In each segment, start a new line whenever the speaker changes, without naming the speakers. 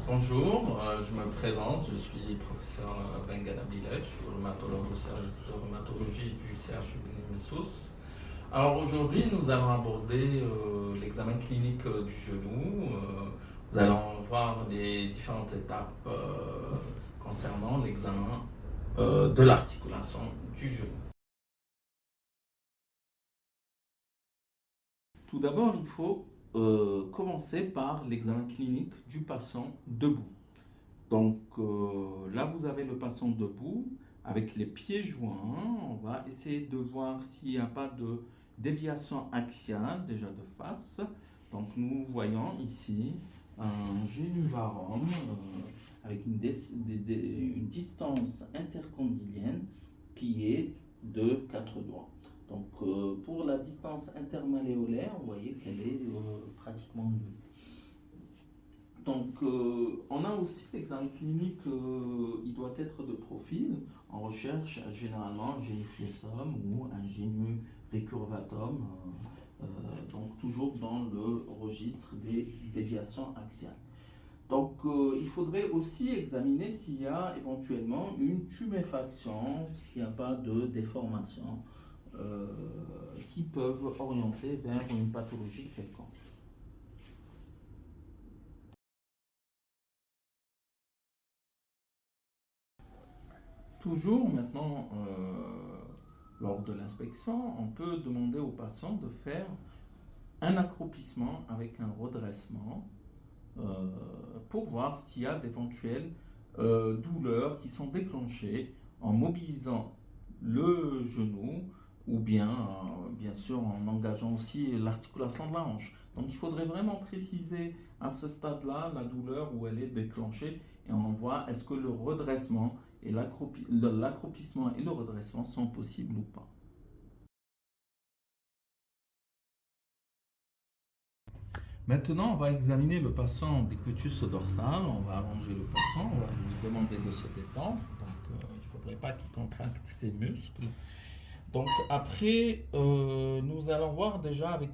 Bonjour, je me présente, je suis professeur Bengana Bilal, je suis rhumatologue au service de rhumatologie du CHU Messos. Alors aujourd'hui, nous allons aborder l'examen clinique du genou. Nous allons voir les différentes étapes concernant l'examen de l'articulation du genou. Tout d'abord, il faut commencer par l'examen clinique du patient debout. Donc là, vous avez le patient debout avec les pieds joints. On va essayer de voir s'il n'y a pas de déviation axiale déjà de face. Donc nous voyons ici un génuvarum avec une distance intercondylienne qui est de 4 doigts. Donc pour la distance intermalléolaire, vous voyez qu'elle est pratiquement nulle. Donc, on a aussi l'examen clinique, il doit être de profil. On recherche généralement un génuflexum ou un génu recurvatum, donc toujours dans le registre des déviations axiales. Donc, il faudrait aussi examiner s'il y a éventuellement une tuméfaction, s'il n'y a pas de déformation euh, qui peuvent orienter vers une pathologie quelconque. Toujours maintenant, lors de l'inspection, on peut demander au patient de faire un accroupissement avec un redressement euh, pour voir s'il y a d'éventuelles douleurs qui sont déclenchées en mobilisant le genou ou bien, bien sûr, en engageant aussi l'articulation de la hanche. Donc il faudrait vraiment préciser à ce stade-là la douleur où elle est déclenchée et on voit est-ce que le redressement et l'accroupissement et le redressement sont possibles ou pas. Maintenant, on va examiner le patient décutus dorsal. On va allonger le patient, on va lui demander de se détendre. Donc, il ne faudrait pas qu'il contracte ses muscles. Donc, après, nous allons voir déjà avec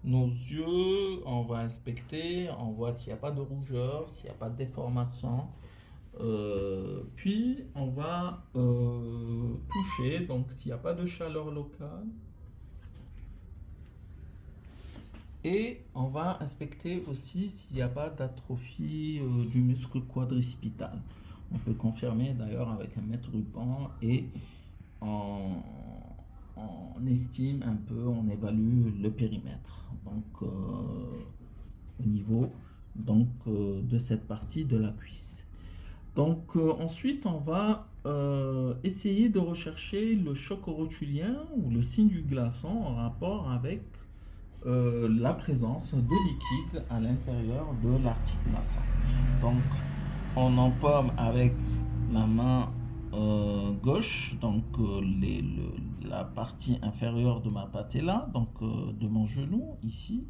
nos yeux, on va inspecter, on voit s'il n'y a pas de rougeur, s'il n'y a pas de déformation. Puis, on va toucher, donc s'il n'y a pas de chaleur locale. Et on va inspecter aussi s'il n'y a pas d'atrophie du muscle quadricipital. On peut confirmer d'ailleurs avec un mètre ruban et on, on estime un peu, on évalue le périmètre. Donc au niveau de cette partie de la cuisse. Donc ensuite on va essayer de rechercher le choc rotulien ou le signe du glaçon en rapport avec la présence de liquide à l'intérieur de l'articulation. Donc, on empaume avec la main gauche, donc la partie inférieure de ma patella, donc de mon genou ici,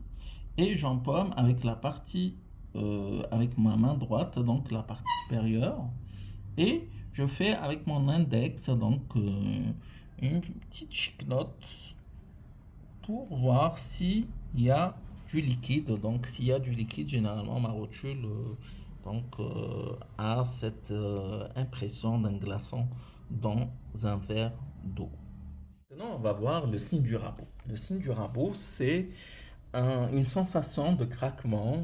et j'empaume avec la partie, avec ma main droite, donc la partie supérieure, et je fais avec mon index, donc une petite chiquenote pour voir s'il y a du liquide. Donc, s'il y a du liquide, généralement, ma rotule a cette impression d'un glaçon dans un verre d'eau. Maintenant, on va voir le signe du rabot. Le signe du rabot, c'est une sensation de craquement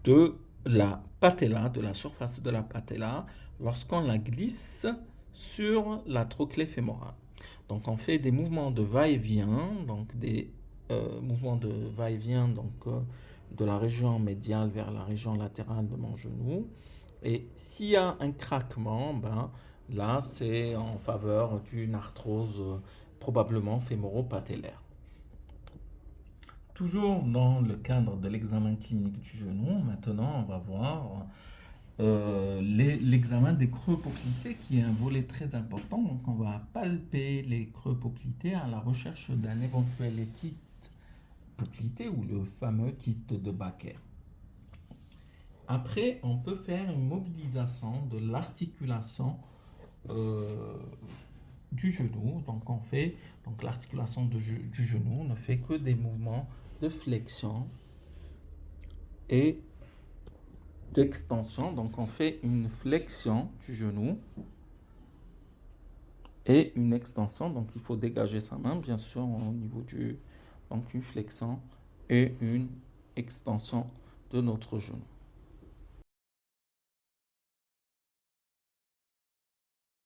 de la patella, de la surface de la patella, lorsqu'on la glisse sur la trochlée fémorale. Donc on fait des mouvements de va-et-vient, donc des mouvements de va-et-vient de la région médiale vers la région latérale de mon genou. Et s'il y a un craquement, ben, là c'est en faveur d'une arthrose probablement fémoro-patellaire. Toujours dans le cadre de l'examen clinique du genou, maintenant on va voir l'examen des creux poplités qui est un volet très important. Donc on va palper les creux poplités à la recherche d'un éventuel kyste poplité ou le fameux kyste de Baker. Après, on peut faire une mobilisation de l'articulation euh, du genou. Donc on fait donc l'articulation du genou, on ne fait que des mouvements de flexion et d'extension. Donc, on fait une flexion du genou et une extension. Donc, il faut dégager sa main, bien sûr, au niveau du... Donc, une flexion et une extension de notre genou.